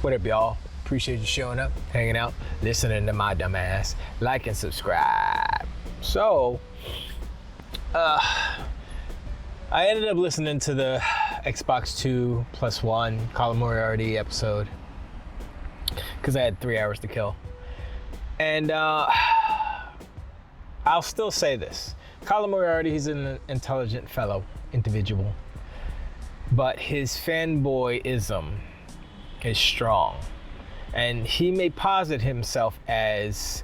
What up, y'all? Appreciate you showing up, hanging out, listening to my dumb ass. Like and subscribe. So, I ended up listening to the Xbox 2 plus 1 Colin Moriarty episode because I had 3 hours to kill. And I'll still say this. Colin Moriarty, he's an intelligent fellow individual, but his fanboyism is strong. And he may posit himself as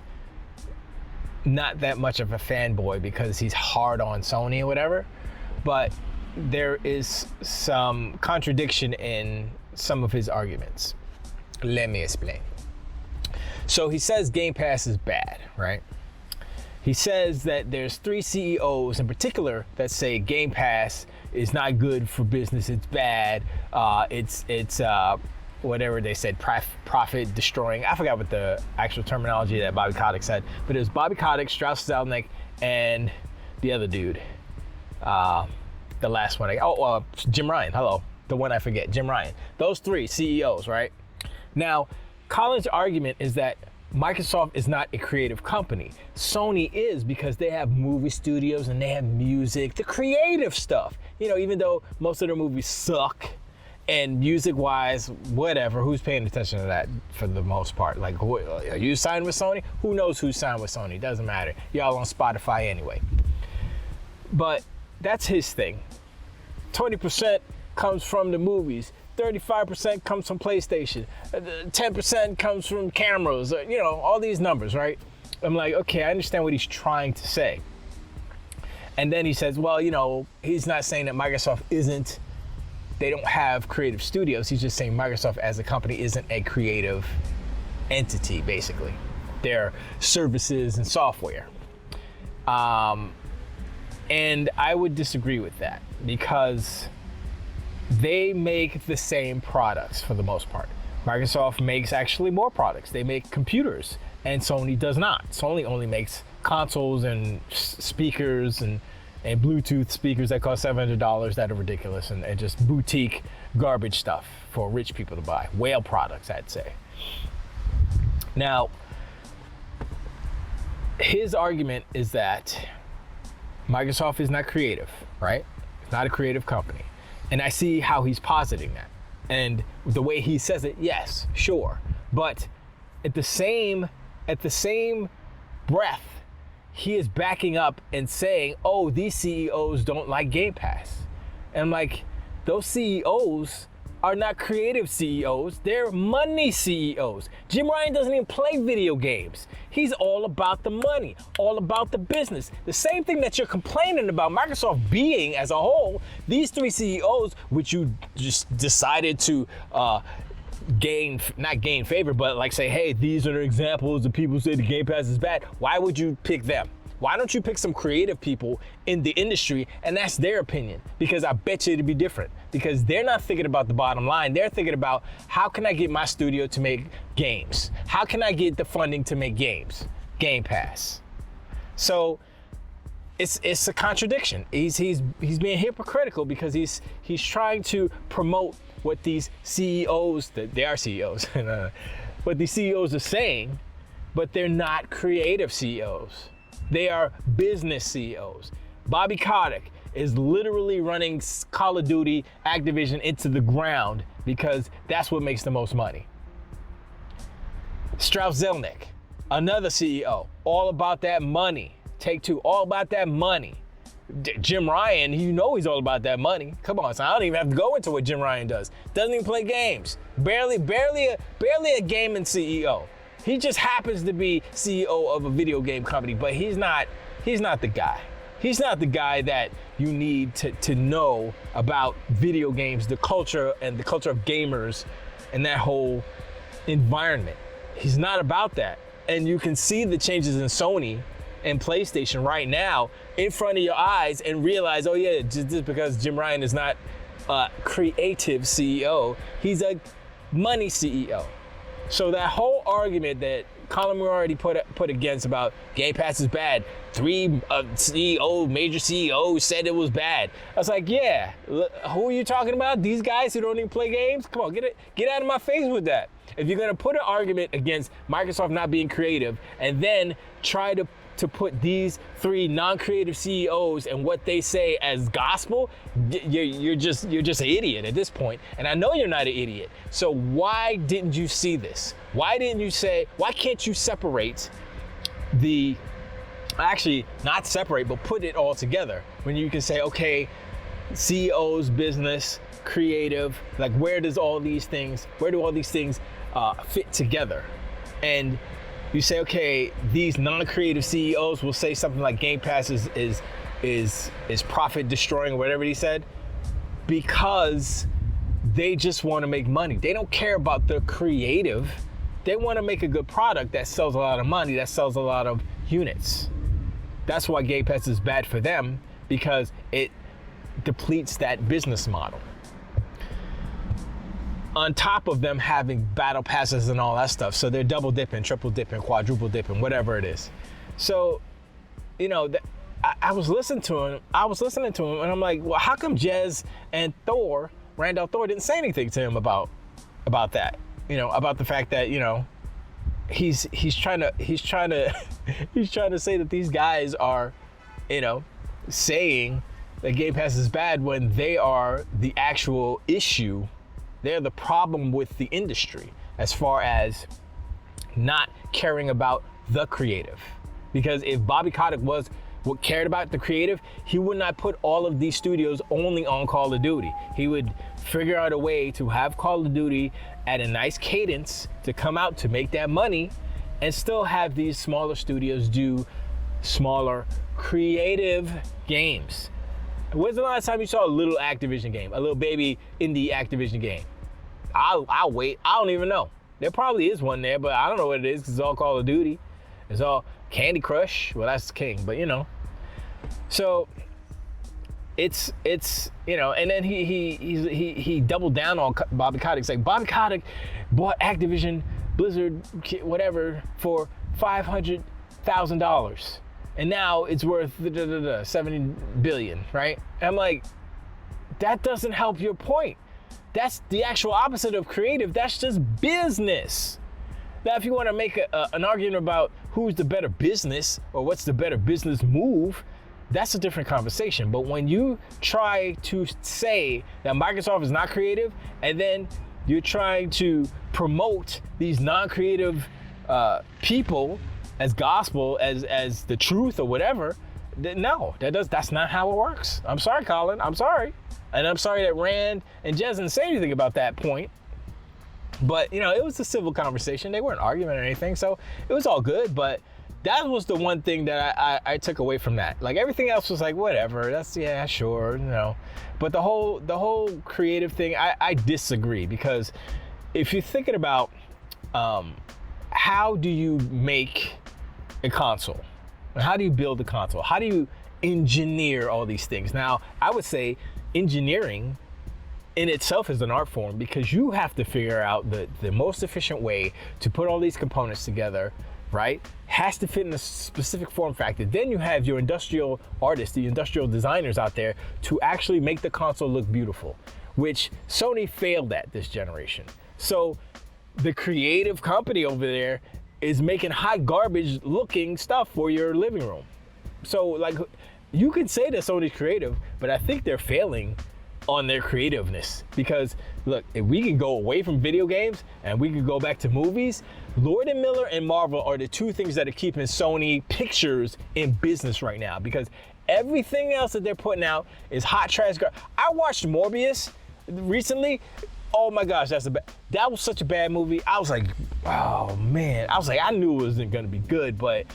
not that much of a fanboy because he's hard on Sony or whatever, but there is some contradiction in some of his arguments. Let me explain. So he says Game Pass is bad, right? He says that there's 3 CEOs in particular that say Game Pass is not good for business, it's bad, it's whatever they said, profit destroying. I forgot what the actual terminology that Bobby Kotick said, but it was Bobby Kotick, Strauss-Zelnick, and the other dude, the last one. Jim Ryan, hello, the one I forget, Jim Ryan. Those 3 CEOs, right? Now, Colin's argument is that Microsoft is not a creative company. Sony is, because they have movie studios and they have music, the creative stuff. You know, even though most of their movies suck, and music-wise, whatever, who's paying attention to that for the most part? Like, are you signed with Sony? Who knows who's signed with Sony? Doesn't matter. Y'all on Spotify anyway. But that's his thing. 20% comes from the movies. 35% comes from PlayStation. 10% comes from cameras. You know, all these numbers, right? I'm like, okay, I understand what he's trying to say. And then he says, well, you know, he's not saying that Microsoft isn't, they don't have creative studios. He's just saying Microsoft as a company isn't a creative entity, basically. They're services and software. And I would disagree with that because they make the same products for the most part. Microsoft makes actually more products. They make computers, and Sony does not. Sony only makes consoles and speakers and Bluetooth speakers that cost $700 that are ridiculous and just boutique garbage stuff for rich people to buy. Whale products, I'd say. Now, his argument is that Microsoft is not creative, right? It's not a creative company. And I see how he's positing that. And the way he says it, yes, sure. But at the same breath, he is backing up and saying, oh, these CEOs don't like Game Pass. And I'm like, those CEOs are not creative CEOs, they're money CEOs. Jim Ryan doesn't even play video games. He's all about the money, all about the business. The same thing that you're complaining about Microsoft being as a whole, these 3 CEOs, which you just decided to not gain favor, but like say, hey, these are the examples of people who say the Game Pass is bad. Why would you pick them? Why don't you pick some creative people in the industry and that's their opinion? Because I bet you it'd be different. Because they're not thinking about the bottom line. They're thinking about how can I get my studio to make games? How can I get the funding to make games? Game Pass. So it's a contradiction. He's being hypocritical because he's trying to promote what these CEOs, that they are CEOs, what these CEOs are saying, but they're not creative CEOs. They are business CEOs. Bobby Kotick is literally running Call of Duty, Activision into the ground because that's what makes the most money. Strauss-Zelnick, another CEO, all about that money. Take-Two, all about that money. Jim Ryan, you know he's all about that money. Come on, son, I don't even have to go into what Jim Ryan does. Doesn't even play games. Barely a gaming CEO. He just happens to be CEO of a video game company, but he's not the guy. He's not the guy that you need to know about video games, the culture and the culture of gamers and that whole environment. He's not about that. And you can see the changes in Sony and PlayStation right now in front of your eyes and realize, oh yeah, just because Jim Ryan is not a creative CEO, he's a money CEO. So that whole argument that Colin Moriarty put against about Game Pass is bad, three major CEOs said it was bad. I was like, yeah, who are you talking about? These guys who don't even play games? Come on, get out of my face with that. If you're gonna put an argument against Microsoft not being creative and then try to put these three non-creative CEOs and what they say as gospel, you're just an idiot at this point. And I know you're not an idiot. So why didn't you see this? Why can't you separate actually not separate, but put it all together when you can say, okay, CEOs, business, creative, like where do all these things fit together? And you say, okay, these non-creative CEOs will say something like Game Pass is profit destroying or whatever he said, because they just want to make money. They don't care about the creative. They want to make a good product that sells a lot of money, that sells a lot of units. That's why Game Pass is bad for them, because it depletes that business model. On top of them having battle passes and all that stuff. So they're double dipping, triple dipping, quadruple dipping, whatever it is. So, you know, I was listening to him and I'm like, well, how come Jez and Randall Thor didn't say anything to him about that? You know, about the fact that, you know, he's trying to say that these guys are, you know, saying that Game Pass is bad when they are the actual issue. They're the problem with the industry as far as not caring about the creative. Because if Bobby Kotick was what cared about the creative, he would not put all of these studios only on Call of Duty. He would figure out a way to have Call of Duty at a nice cadence to come out to make that money and still have these smaller studios do smaller creative games. When's the last time you saw a little Activision game, a little baby indie Activision game? I'll wait. I don't even know. There probably is one there, but I don't know what it is because it's all Call of Duty. It's all Candy Crush. Well, that's king, but you know. So it's you know, and then he doubled down on Bobby Kotick. It's like Bobby Kotick bought Activision Blizzard whatever for $500,000. And now it's worth $70 billion, right? And I'm like, that doesn't help your point. That's the actual opposite of creative. That's just business. Now, if you want to make an argument about who's the better business or what's the better business move, that's a different conversation. But when you try to say that Microsoft is not creative, and then you're trying to promote these non-creative people as gospel, as the truth or whatever, no, that's not how it works. I'm sorry, Colin. I'm sorry. And I'm sorry that Rand and Jez didn't say anything about that point. But, you know, it was a civil conversation. They weren't arguing or anything, so it was all good. But that was the one thing that I took away from that. Like, everything else was like, whatever. That's, yeah, sure, you know. But the whole creative thing, I disagree. Because if you're thinking about how do you make a console? How do you build a console? How do you engineer all these things? Now, I would say engineering in itself is an art form, because you have to figure out the most efficient way to put all these components together, right? Has to fit in a specific form factor. Then you have your industrial artists, the industrial designers out there to actually make the console look beautiful, which Sony failed at this generation. So the creative company over there is making hot garbage looking stuff for your living room. So like, you can say that Sony's creative, but I think they're failing on their creativeness. Because look, if we can go away from video games and we can go back to movies, Lord & Miller and Marvel are the two things that are keeping Sony Pictures in business right now, because everything else that they're putting out is hot trash. I watched Morbius recently. Oh my gosh, that was such a bad movie. I was like, oh man. I was like, I knew it wasn't gonna be good, but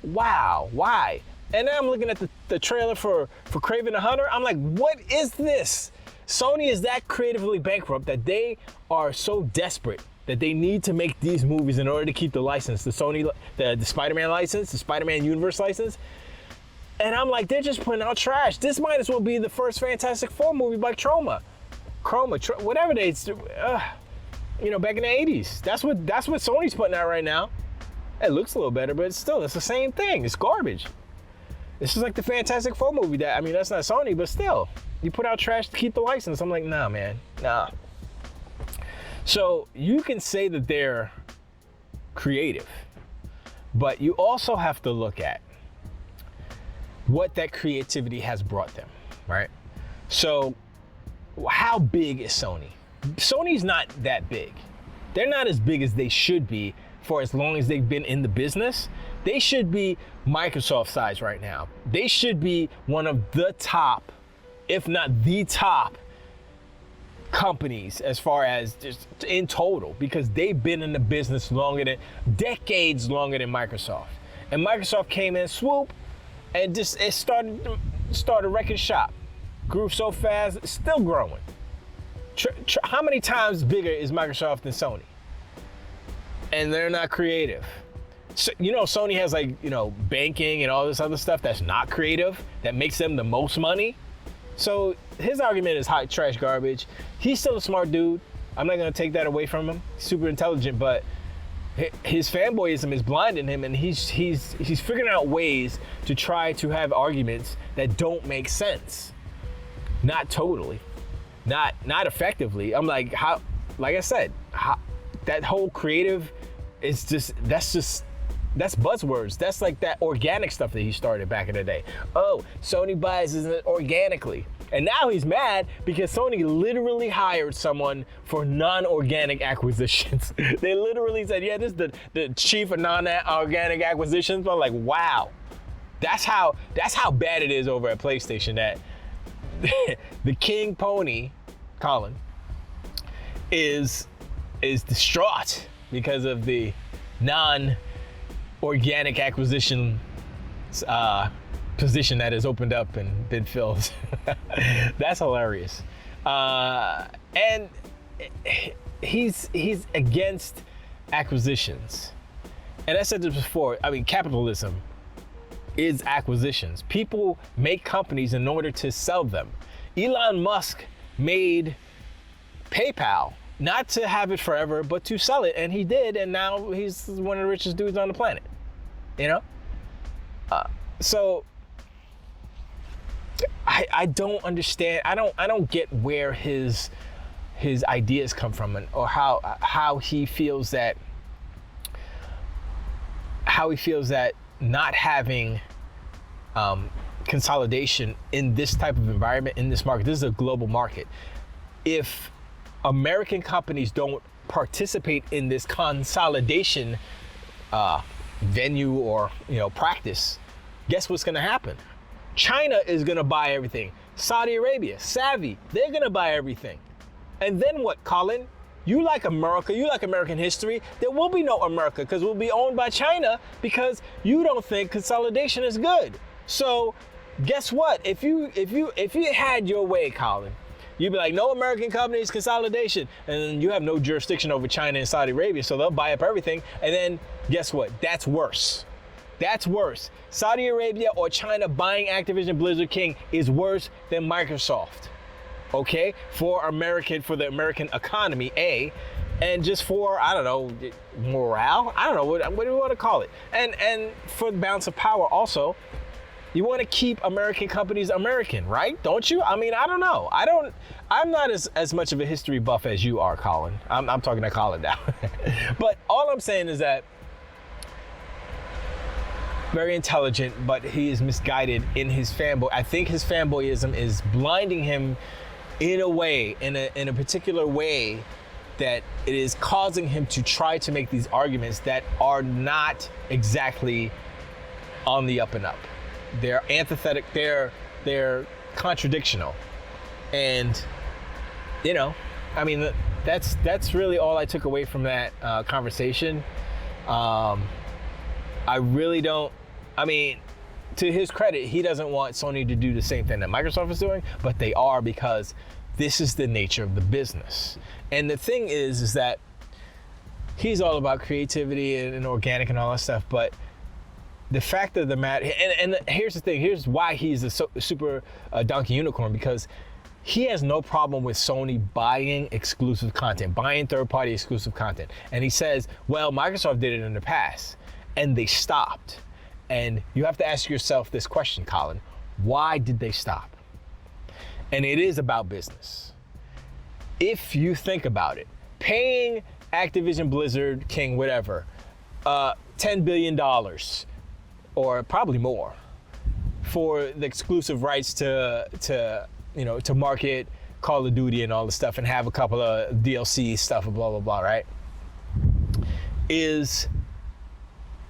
wow, why? And now I'm looking at the trailer for Kraven the Hunter. I'm like, what is this? Sony is that creatively bankrupt that they are so desperate that they need to make these movies in order to keep the license, the Spider-Man license, the Spider-Man Universe license. And I'm like, they're just putting out trash. This might as well be the first Fantastic Four movie by Chroma, whatever they, you know, back in the 80s. That's what Sony's putting out right now. It looks a little better, but it's the same thing. It's garbage. This is like the Fantastic Four movie that, I mean, that's not Sony, but still, you put out trash to keep the license. I'm like, nah, man, nah. So you can say that they're creative, but you also have to look at what that creativity has brought them, right? So how big is Sony? Sony's not that big. They're not as big as they should be for as long as they've been in the business. They should be Microsoft size right now. They should be one of the top, if not the top, companies as far as just in total, because they've been in the business decades longer than Microsoft. And Microsoft came in, swoop, and just it started wrecking shop. Grew so fast, still growing. How many times bigger is Microsoft than Sony? And they're not creative. So, you know, Sony has like, you know, banking and all this other stuff that's not creative, that makes them the most money. So his argument is hot trash garbage. He's still a smart dude. I'm not gonna take that away from him. He's super intelligent, but his fanboyism is blinding him, and he's figuring out ways to try to have arguments that don't make sense. Not totally, not effectively. I'm like, how? Like I said, that whole creative is that's buzzwords. That's like that organic stuff that he started back in the day. Oh, Sony buys it organically. And now he's mad because Sony literally hired someone for non-organic acquisitions. They literally said, yeah, this is the chief of non-organic acquisitions. But I'm like, wow, that's how bad it is over at PlayStation, that the king pony, Colin, is distraught because of the non-organic acquisition position that has opened up and been filled. That's hilarious. And he's against acquisitions. And I said this before, I mean, capitalism is acquisitions. People make companies in order to sell them. Elon Musk made PayPal, not to have it forever, but to sell it, and he did, and now he's one of the richest dudes on the planet, you know? So I don't understand. I don't get where his ideas come from, or how he feels that not having consolidation in this type of environment, in this market. This is a global market. If American companies don't participate in this consolidation venue or practice, guess what's going to happen? China is going to buy everything. Saudi Arabia, savvy, they're going to buy everything. And then what, Colin? You like America, you like American history. There will be no America because we'll be owned by China, because you don't think consolidation is good. So guess what? If you had your way, Colin, you'd be like, no American companies, consolidation. And then you have no jurisdiction over China and Saudi Arabia, so they'll buy up everything. And then guess what? That's worse. That's worse. Saudi Arabia or China buying Activision Blizzard King is worse than Microsoft. Okay? For the American economy, and just for, I don't know, morale? I don't know, what do you want to call it? And for the balance of power also, you want to keep American companies American, right? Don't you? I mean, I don't know. I'm not as much of a history buff as you are, Colin. I'm talking to Colin now. But all I'm saying is that very intelligent, but he is misguided in his fanboy. I think his fanboyism is blinding him in a way, in a particular way, that it is causing him to try to make these arguments that are not exactly on the up and up. They're antithetic, they're contradictional. And I mean, that's really all I took away from that conversation. I really don't, I mean, to his credit, he doesn't want Sony to do the same thing that Microsoft is doing, but they are, because this is the nature of the business. And the thing is that he's all about creativity and organic and all that stuff, but the fact of the matter, and here's the thing, here's why he's a super donkey unicorn, because he has no problem with Sony buying exclusive content, buying third-party exclusive content. And he says, well, Microsoft did it in the past, and they stopped. And you have to ask yourself this question, Colin. Why did they stop? And it is about business. If you think about it, paying Activision, Blizzard, King, whatever, $10 billion or probably more for the exclusive rights to market Call of Duty and all the stuff and have a couple of DLC stuff and blah, blah, blah, right? Is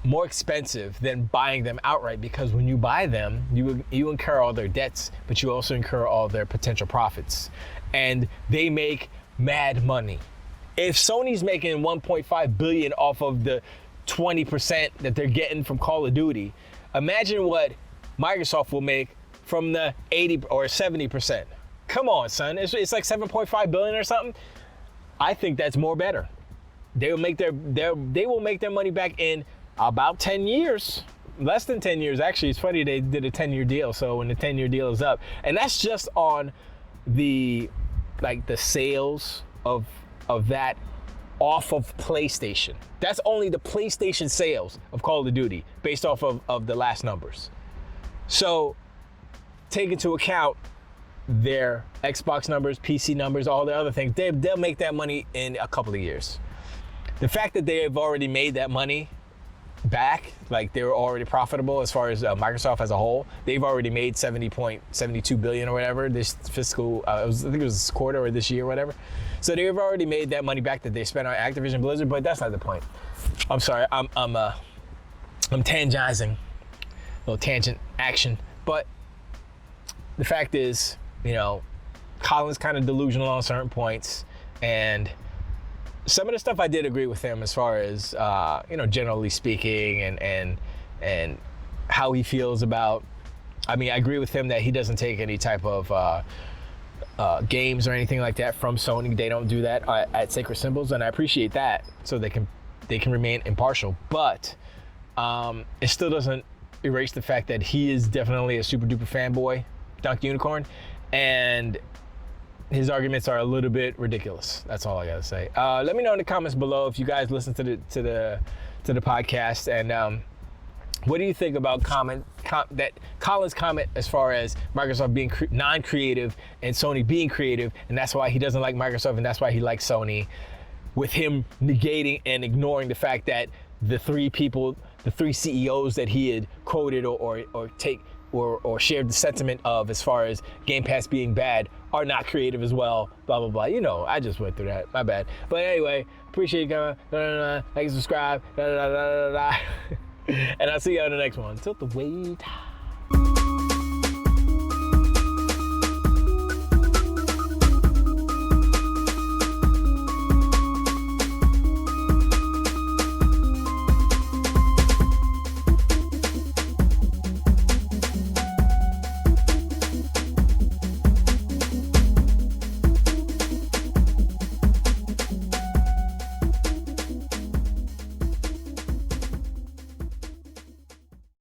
more expensive than buying them outright, because when you buy them, you incur all their debts, but you also incur all their potential profits. And they make mad money. If Sony's making $1.5 billion off of the 20% that they're getting from Call of Duty, imagine what Microsoft will make from the 80 or 70%. Come on, son. It's like $7.5 billion or something. I think that's more better. They will make their money back in about 10 years. Less than 10 years. Actually, it's funny they did a 10-year deal. So when the 10-year deal is up, and that's just on the sales of that off of PlayStation. That's only the PlayStation sales of Call of Duty based off of the last numbers. So take into account their Xbox numbers, PC numbers, all the other things. They'll make that money in a couple of years. The fact that they have already made that money back, like they were already profitable as far as Microsoft as a whole. They've already made $70.72 billion or whatever this fiscal, I think it was this quarter or this year or whatever. So they've already made that money back that they spent on Activision Blizzard, but that's not the point. I'm sorry, I'm tangizing, a little tangent action. But the fact is, Colin's kind of delusional on certain points, and some of the stuff I did agree with him as far as, generally speaking and how he feels about, I agree with him that he doesn't take any type of games or anything like that from Sony. They don't do that at Sacred Symbols, and I appreciate that, so they can remain impartial. But it still doesn't erase the fact that he is definitely a super duper fanboy, Donkey Unicorn, and his arguments are a little bit ridiculous. That's all I gotta say. Let me know in the comments below if you guys listen to the podcast, and what do you think about that Colin's comment as far as Microsoft being non-creative and Sony being creative, and that's why he doesn't like Microsoft and that's why he likes Sony, with him negating and ignoring the fact that the three CEOs that he had quoted or shared the sentiment of as far as Game Pass being bad are not creative as well, blah, blah, blah. I just went through that. My bad. But anyway, appreciate you coming. Like and subscribe. And I'll see you on the next one. Tilt the way.